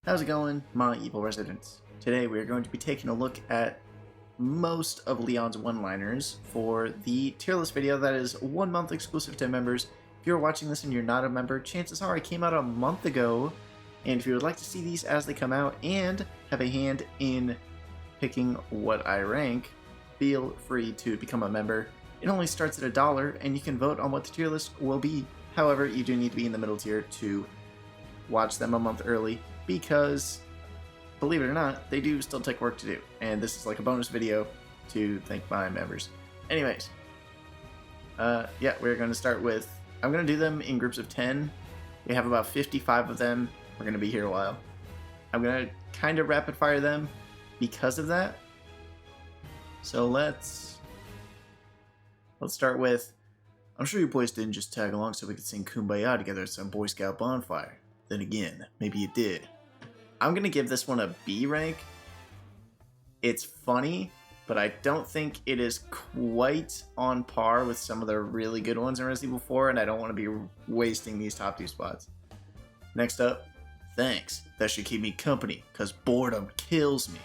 How's it going, my evil residents? Today we are going to be taking a look at most of Leon's one-liners for the tier list video that is 1 month exclusive to members. If you're watching this and you're not a member, chances are it came out a month ago, and if you would like to see these as they come out and have a hand in picking what I rank, feel free to become a member. It only starts at $1 and you can vote on what the tier list will be. However, you do need to be in the middle tier to watch them a month early, because, believe it or not, they do still take work to do, and this is like a bonus video to thank my members. Anyways, yeah, we're going to start with, I'm going to do them in groups of 10. We have about 55 of them. We're going to be here a while. I'm going to kind of rapid fire them because of that. So let's start with, I'm sure you boys didn't just tag along so we could sing Kumbaya together at some Boy Scout bonfire. Then again, maybe you did. I'm going to give this one a B rank. It's funny, but I don't think it is quite on par with some of the really good ones in Resident Evil 4, and I don't want to be wasting these top 2 spots. Next up, thanks. That should keep me company, because boredom kills me.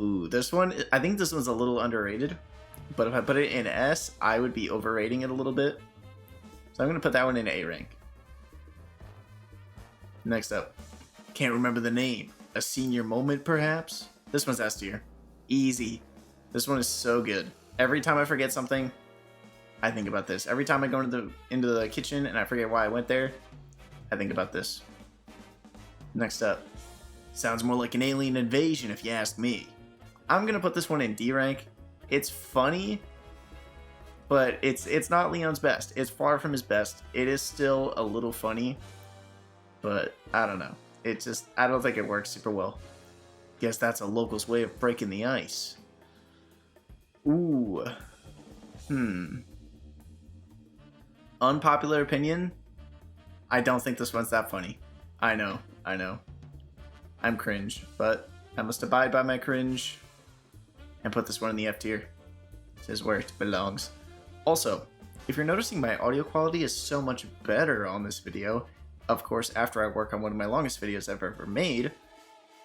Ooh, this one, I think this one's a little underrated, but if I put it in S, I would be overrating it a little bit. So I'm going to put that one in A rank. Next up, can't remember the name. A senior moment, perhaps? This one's S tier. Easy. This one is so good. Every time I forget something, I think about this. Every time I go into the kitchen and I forget why I went there, I think about this. Next up, sounds more like an alien invasion if you ask me. I'm gonna put this one in D rank. It's funny, but it's not Leon's best. It's far from his best. It is still a little funny, but I don't know. I don't think it works super well. Guess that's a local's way of breaking the ice. Ooh. Unpopular opinion? I don't think this one's that funny. I know. I'm cringe, but I must abide by my cringe and put this one in the F tier. This is where it belongs. Also, if you're noticing my audio quality is so much better on this video, of course, after I work on one of my longest videos I've ever made,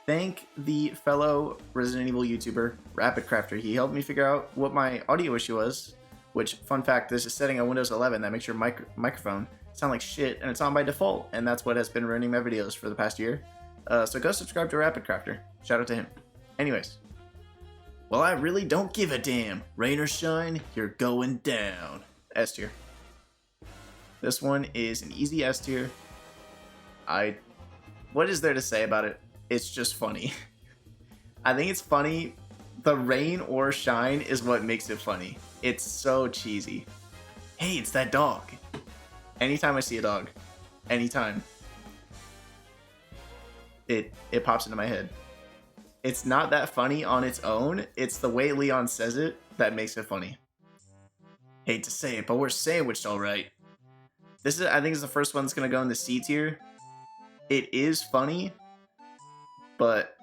thank the fellow Resident Evil YouTuber, Epicrager. He helped me figure out what my audio issue was, which, fun fact, there's a setting on Windows 11 that makes your microphone sound like shit, and it's on by default, and that's what has been ruining my videos for the past year. So go subscribe to Epicrager. Shout out to him. Anyways. Well, I really don't give a damn. Rain or shine, you're going down. S tier. This one is an easy S tier. What is there to say about it? It's just funny. I think it's funny. The rain or shine is what makes it funny. It's so cheesy. Hey, it's that dog. Anytime I see a dog, anytime, it pops into my head. It's not that funny on its own. It's the way Leon says it that makes it funny. Hate to say it, but we're sandwiched all right. This is, I think, is the first one that's gonna go in the C tier. It is funny, but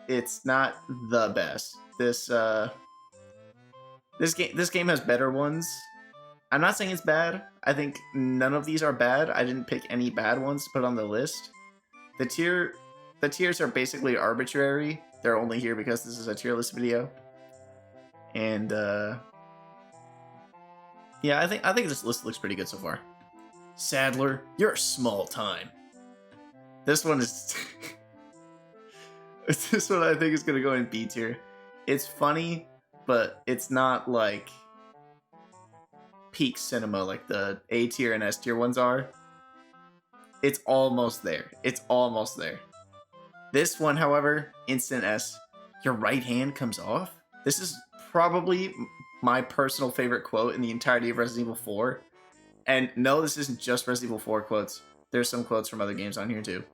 it's not the best. This game has better ones. I'm not saying it's bad. I think none of these are bad. I didn't pick any bad ones to put on the list. The tiers are basically arbitrary. They're only here because this is a tier list video. And yeah, I think this list looks pretty good so far. Sadler, you're small time. This one is this one I think is gonna go in B tier. It's funny, but it's not like peak cinema like the A tier and S tier ones are. It's almost there. It's almost there. This one, however, instant S. Your right hand comes off? This is probably my personal favorite quote in the entirety of Resident Evil 4. And no, this isn't just Resident Evil 4 quotes. There's some quotes from other games on here too.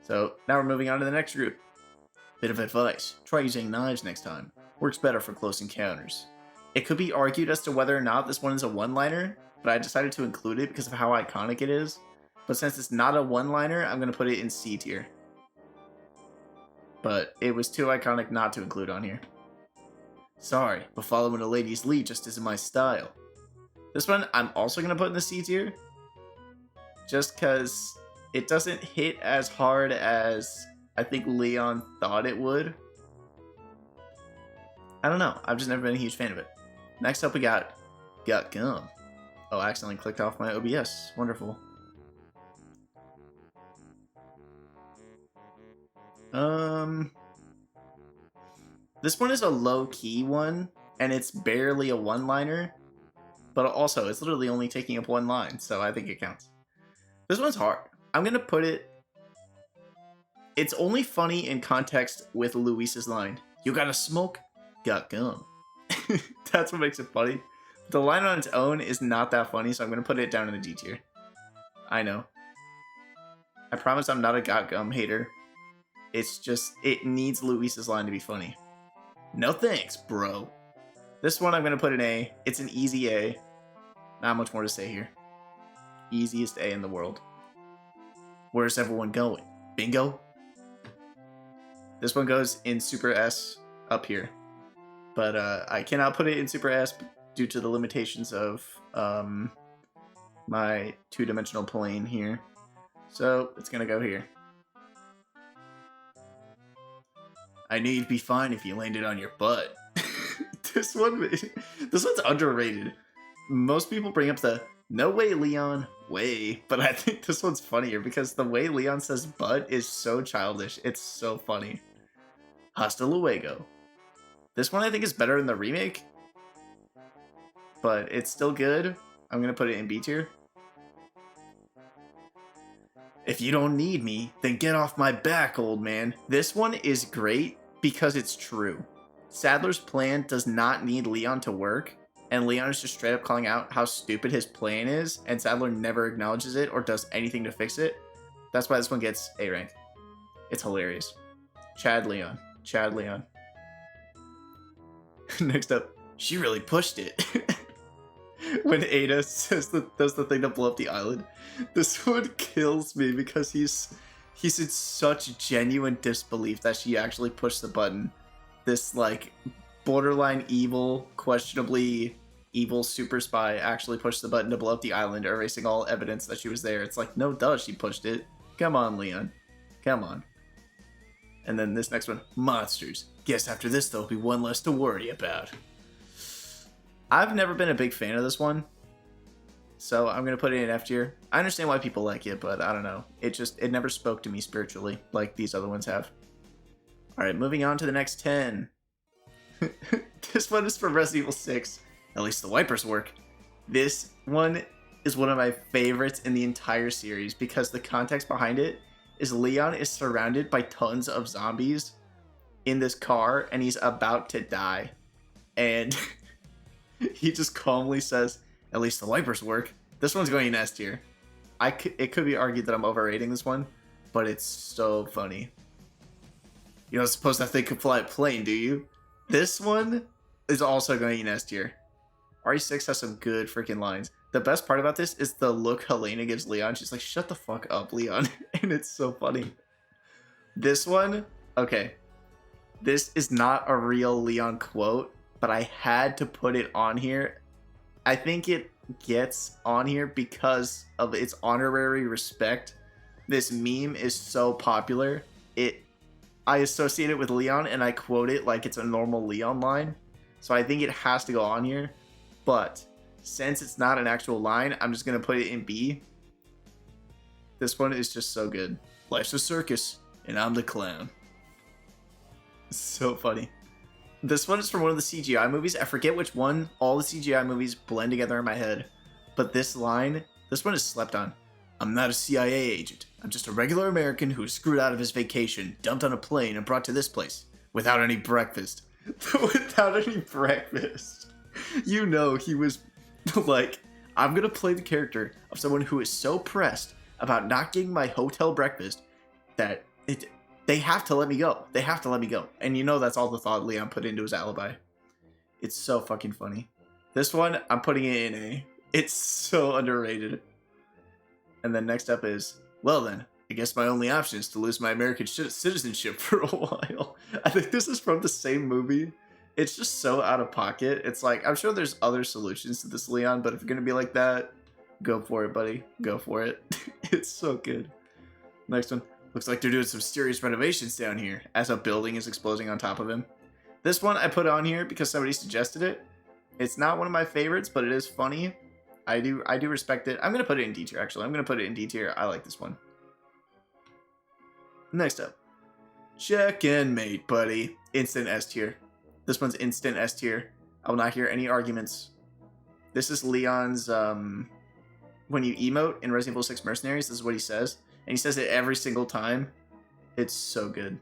So now we're moving on to the next group. Bit of advice. Try using knives next time. Works better for close encounters. It could be argued as to whether or not this one is a one-liner, but I decided to include it because of how iconic it is. But since it's not a one-liner, I'm going to put it in C tier. But it was too iconic not to include on here. Sorry, but following a lady's lead just isn't my style. This one I'm also going to put in the C tier. Just because It doesn't hit as hard as I think Leon thought it would. I don't know. I've just never been a huge fan of it. Next up, we got Gum. Oh, I accidentally clicked off my OBS. Wonderful. This one is a low-key one, and it's barely a one-liner, but also it's literally only taking up one line, so I think it counts. This one's hard. I'm gonna put it... It's only funny in context with Luis's line. You gotta smoke? Got gum. That's what makes it funny. The line on its own is not that funny, so I'm gonna put it down in the D tier. I know. I promise I'm not a got gum hater. It's just, it needs Luis's line to be funny. No thanks, bro. This one I'm gonna put an A. It's an easy A. Not much more to say here. Easiest A in the world. Where's everyone going? Bingo? This one goes in Super S up here. But I cannot put it in Super S due to the limitations of my two-dimensional plane here. So it's gonna go here. I know you'd be fine if you landed on your butt. This one's underrated. Most people bring up the no way Leon way, but I think this one's funnier because the way Leon says butt is so childish. It's so funny. Hasta luego. This one I think is better in the remake, but it's still good. I'm gonna put it in B tier. If you don't need me, then get off my back, old man. This one is great because it's true. Sadler's plan does not need Leon to work, and Leon is just straight up calling out how stupid his plan is, and Sadler never acknowledges it or does anything to fix it. That's why this one gets A rank. It's hilarious. Chad Leon. Chad Leon. Next up, she really pushed it. When Ada does the thing to blow up the island. This one kills me because he's in such genuine disbelief that she actually pushed the button. This like borderline evil, questionably evil super spy actually pushed the button to blow up the island, erasing all evidence that she was there. It's like, no duh, she pushed it. Come on, Leon. Come on. And then this next one, monsters. Guess after this there'll be one less to worry about. I've never been a big fan of this one, so I'm going to put it in F tier. I understand why people like it, but I don't know. It never spoke to me spiritually like these other ones have. Alright, moving on to the next 10. This one is from Resident Evil 6. At least the wipers work. This one is one of my favorites in the entire series because the context behind it is Leon is surrounded by tons of zombies in this car and he's about to die. And he just calmly says, at least the wipers work. This one's going in S tier. It could be argued that I'm overrating this one, but it's so funny. You don't suppose that thing could fly a plane, do you? This one is also going in S tier. RE6 has some good freaking lines. The best part about this is the look Helena gives Leon. She's like, shut the fuck up, Leon. And it's so funny. This one, okay. This is not a real Leon quote, but I had to put it on here. I think it gets on here because of its honorary respect. This meme is so popular. I associate it with Leon and I quote it like it's a normal Leon line. So I think it has to go on here. But since it's not an actual line, I'm just going to put it in B. This one is just so good. Life's a circus and I'm the clown. It's so funny. This one is from one of the CGI movies. I forget which one. All the CGI movies blend together in my head. But this line, this one is slept on. I'm not a CIA agent. I'm just a regular American who was screwed out of his vacation, dumped on a plane, and brought to this place. Without any breakfast. Without any breakfast. You know he was like, I'm going to play the character of someone who is so pressed about not getting my hotel breakfast that they have to let me go. They have to let me go. And you know that's all the thought Leon put into his alibi. It's so fucking funny. This one, I'm putting it in A. It's so underrated. And then next up is, well then, I guess my only option is to lose my American citizenship for a while. I think this is from the same movie. It's just so out of pocket. It's like, I'm sure there's other solutions to this, Leon, but if you're going to be like that, go for it, buddy. Go for it. It's so good. Next one. Looks like they're doing some serious renovations down here as a building is exploding on top of him. This one I put on here because somebody suggested it. It's not one of my favorites, but it is funny. I do respect it. I'm going to put it in D tier, actually. I'm going to put it in D tier. I like this one. Next up. Check in, mate, buddy. Instant S tier. This one's instant S tier. I will not hear any arguments. This is Leon's, when you emote in Resident Evil 6 Mercenaries, this is what he says. And he says it every single time. It's so good.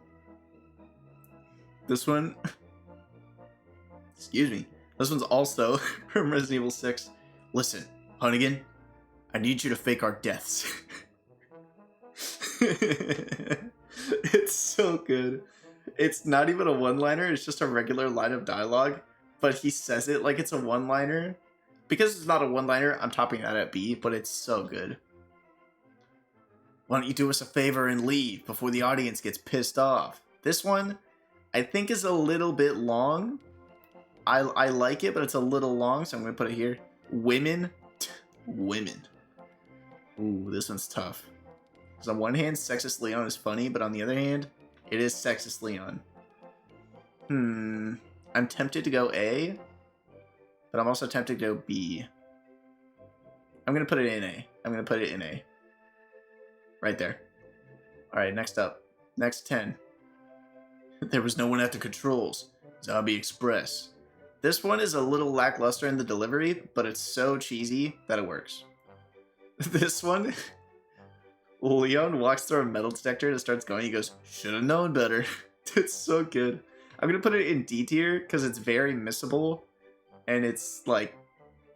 This one... Excuse me. This one's also from Resident Evil 6. Listen, Hunnigan, I need you to fake our deaths. It's so good. It's not even a one-liner, it's just a regular line of dialogue, but he says it like it's a one-liner. Because it's not a one-liner, I'm topping that at B, but it's so good. Why don't you do us a favor and leave before the audience gets pissed off? This one, I think, is a little bit long. I like it, but it's a little long, so I'm going to put it here. Women. Women. Ooh, this one's tough. Because on one hand, sexist Leon is funny, but on the other hand, it is sexist Leon. I'm tempted to go A, but I'm also tempted to go B. I'm going to put it in A. I'm going to put it in A. Right there. Alright, next up. Next 10. There was no one at the controls. Zombie Express. This one is a little lackluster in the delivery, but it's so cheesy that it works. This one, Leon walks through a metal detector and starts going. He goes, should have known better. It's so good. I'm going to put it in D tier because it's very missable. And it's like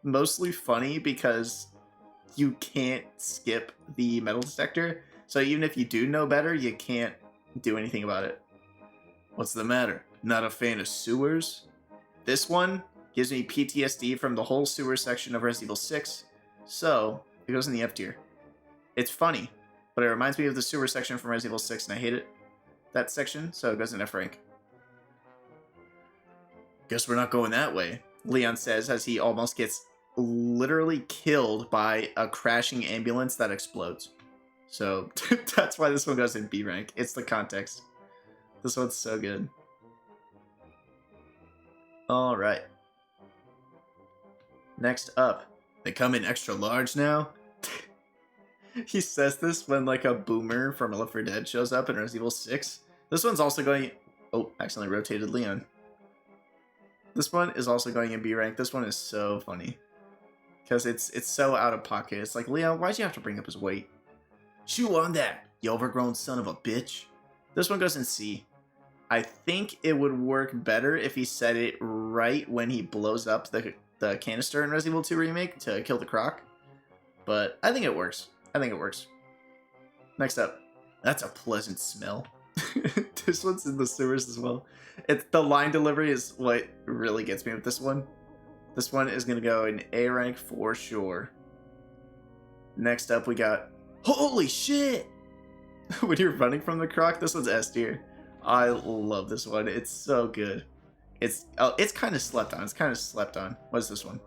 mostly funny because you can't skip the metal detector. So even if you do know better, you can't do anything about it. What's the matter? Not a fan of sewers? This one gives me PTSD from the whole sewer section of Resident Evil 6, so it goes in the F tier. It's funny, but it reminds me of the sewer section from Resident Evil 6, and I hate it. That section, so it goes in F rank. Guess we're not going that way, Leon says as he almost gets literally killed by a crashing ambulance that explodes. So that's why this one goes in B rank. It's the context. This one's so good. Alright. Next up. They come in extra large now? He says this when like a boomer from Left 4 Dead shows up in Resident Evil 6. This one's also going... Oh, accidentally rotated Leon. This one is also going in B rank. This one is so funny. Because it's so out of pocket. It's like, Leon, why'd you have to bring up his weight? Chew on that, you overgrown son of a bitch. This one goes in C. I think it would work better if he said it right when he blows up the canister in Resident Evil 2 Remake to kill the croc. But I think it works. I think it works. Next up. That's a pleasant smell. This one's in the sewers as well. The line delivery is what really gets me with this one. This one is going to go in A rank for sure. Next up we got... Holy shit! When you're running from the croc, this one's S tier. I love this one. It's so good. It's kind of slept on. It's kind of slept on. What is this one?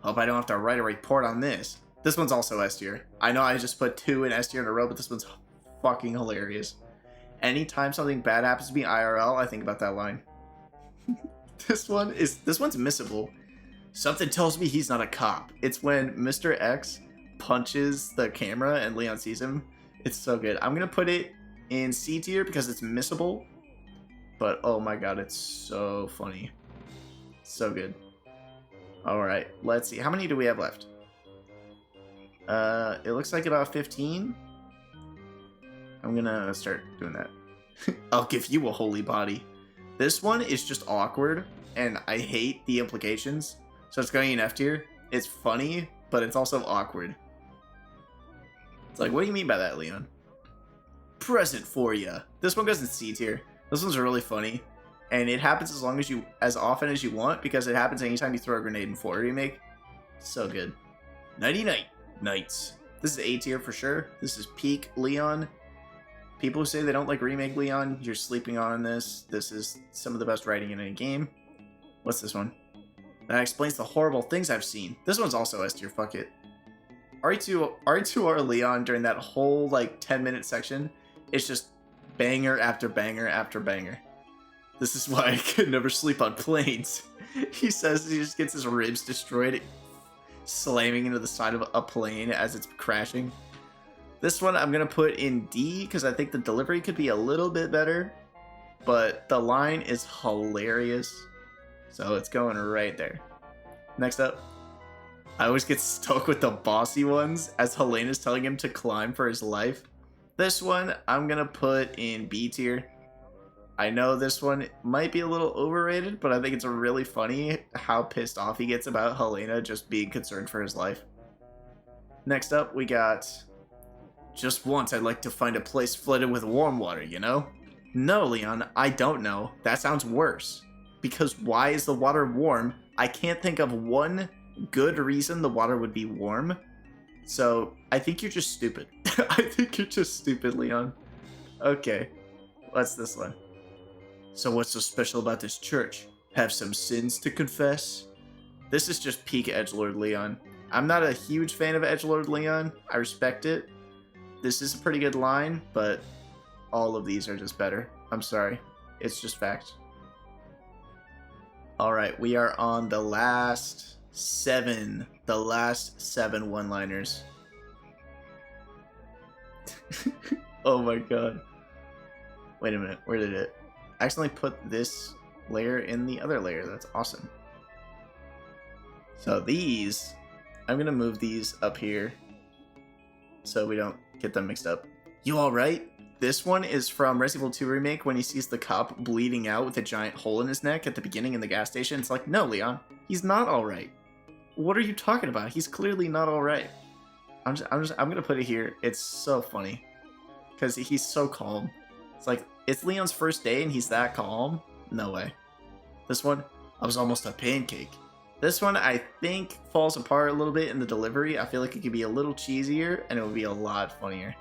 Hope I don't have to write a report on this. This one's also S tier. I know I just put 2 in S tier in a row, but this one's fucking hilarious. Anytime something bad happens to me IRL, I think about that line. This one's missable. Something tells me he's not a cop. It's when Mr. X punches the camera and Leon sees him. It's so good. I'm gonna put it in C tier because it's missable, but oh my god, it's so funny. So good. Alright, let's see. How many do we have left? It looks like about 15. I'm gonna start doing that. I'll give you a holy body. This one is just awkward, and I hate the implications, so it's going in F tier. It's funny, but it's also awkward. It's like, what do you mean by that, Leon? Present for ya. This one goes in C tier. This one's really funny, and it happens as often as you want because it happens anytime you throw a grenade in 4 Remake. So good. Nighty night, nights. This is A tier for sure. This is peak Leon. People who say they don't like Remake Leon, you're sleeping on this. This is some of the best writing in any game. What's this one? That explains the horrible things I've seen. This one's also S tier. Fuck it. R2R Leon during that whole like 10-minute section is just banger after banger after banger. This is why I could never sleep on planes. He says he just gets his ribs destroyed, slamming into the side of a plane as it's crashing. This one I'm going to put in D because I think the delivery could be a little bit better, but the line is hilarious, so it's going right there. Next up, I always get stuck with the bossy ones as Helena's telling him to climb for his life. This one I'm going to put in B tier. I know this one might be a little overrated, but I think it's really funny how pissed off he gets about Helena just being concerned for his life. Next up, we got, just once I'd like to find a place flooded with warm water, you know? No, Leon, I don't know. That sounds worse. Because why is the water warm? I can't think of one good reason the water would be warm. So, I think you're just stupid. I think you're just stupid, Leon. Okay, what's this one? So what's so special about this church? Have some sins to confess? This is just peak edgelord Leon. I'm not a huge fan of edgelord Leon. I respect it. This is a pretty good line, but all of these are just better. I'm sorry. It's just fact. Alright, we are on the last 7. The last 7 one-liners. Oh my god. Wait a minute, where did it? I accidentally put this layer in the other layer. That's awesome. So these, I'm gonna move these up here so we don't get them mixed up. You alright? This one is from Resident Evil 2 Remake when he sees the cop bleeding out with a giant hole in his neck at the beginning in the gas station. It's like, no, Leon, he's not alright. What are you talking about? He's clearly not alright. I'm gonna put it here. It's so funny because he's so calm. It's like, it's Leon's first day and he's that calm? No way. This one, I was almost a pancake. This one I think falls apart a little bit in the delivery. I feel like it could be a little cheesier and it would be a lot funnier.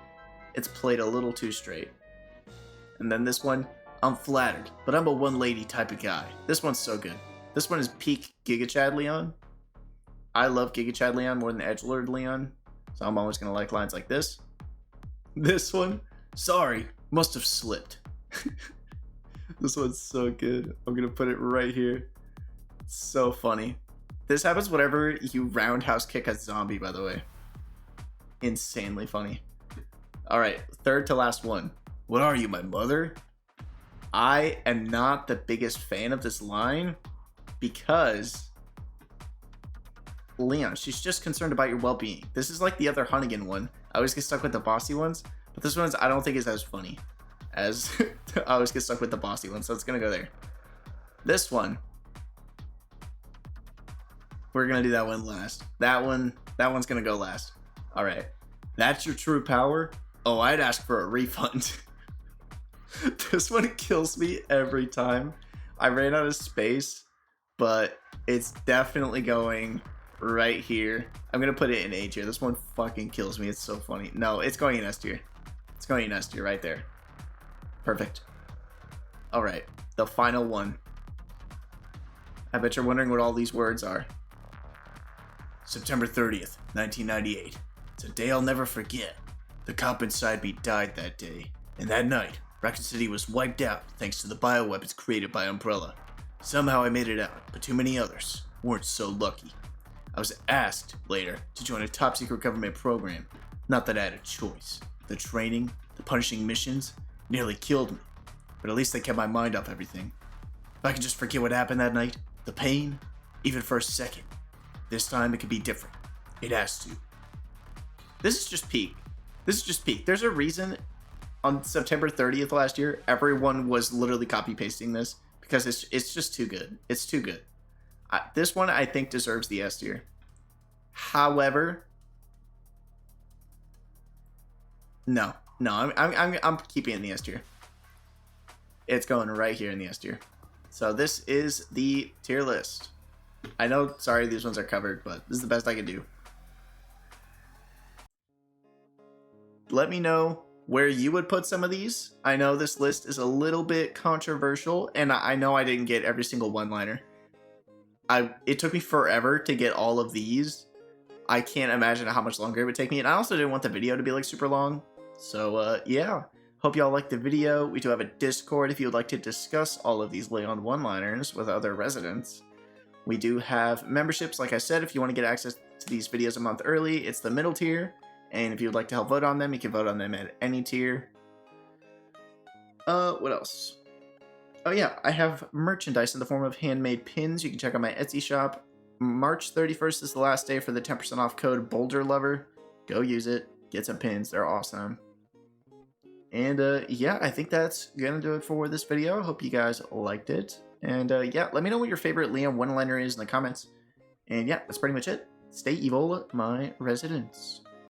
It's played a little too straight. And then this one, I'm flattered, but I'm a one lady type of guy. This one's so good. This one is peak Giga Chad Leon. I love Giga Chad Leon more than edgelord Leon, so I'm always gonna like lines like this. This one, sorry, must have slipped. This one's so good. I'm gonna put it right here. It's so funny. This happens whenever you roundhouse kick a zombie, by the way. Insanely funny. Alright, third to last one. What are you, my mother? I am not the biggest fan of this line because Leon, she's just concerned about your well-being. This is like the other Hunnigan one. I always get stuck with the bossy ones, but this one's I don't think is as funny as I always get stuck with the bossy one, so it's gonna go there. This one, we're gonna do that one last. That one's gonna go last. All right, that's your true power. Oh, I'd ask for a refund. This one kills me every time. I ran out of space, but it's definitely going right here. I'm gonna put it in A tier. This one fucking kills me. It's so funny. No, it's going in S tier. It's going in S tier right there. Perfect. All right, the final one. I bet you're wondering what all these words are. September 30th, 1998. It's a day I'll never forget. The cop inside me died that day, and that night, Raccoon City was wiped out thanks to the bioweapons created by Umbrella. Somehow I made it out, but too many others weren't so lucky. I was asked later to join a top secret government program. Not that I had a choice. The training, the punishing missions, nearly killed me, but at least they kept my mind off everything. If I could just forget what happened that night, the pain, even for a second, this time it could be different. It has to. This is just peak. This is just peak. There's a reason on September 30th last year, everyone was literally copy pasting this because it's just too good. It's too good. This one I think deserves the S tier. However, no, I'm keeping it in the S tier. It's going right here in the S tier. So this is the tier list. I know, sorry, these ones are covered, but this is the best I can do. Let me know where you would put some of these. I know this list is a little bit controversial, and I know I didn't get every single one-liner. It took me forever to get all of these. I can't imagine how much longer it would take me, and I also didn't want the video to be like super long. So yeah, hope y'all liked the video. We do have a Discord if you would like to discuss all of these Leon one-liners with other residents. We do have memberships, like I said, if you want to get access to these videos a month early, it's the middle tier. And if you would like to help vote on them, you can vote on them at any tier. What else? Oh yeah, I have merchandise in the form of handmade pins. You can check out my Etsy shop. March 31st is the last day for the 10% off code BoulderLover. Go use it. Get some pins. They're awesome. And yeah, I think that's gonna do it for this video. Hope you guys liked it. And yeah, let me know what your favorite Leon one-liner is in the comments. And yeah, that's pretty much it. Stay evil, my residents.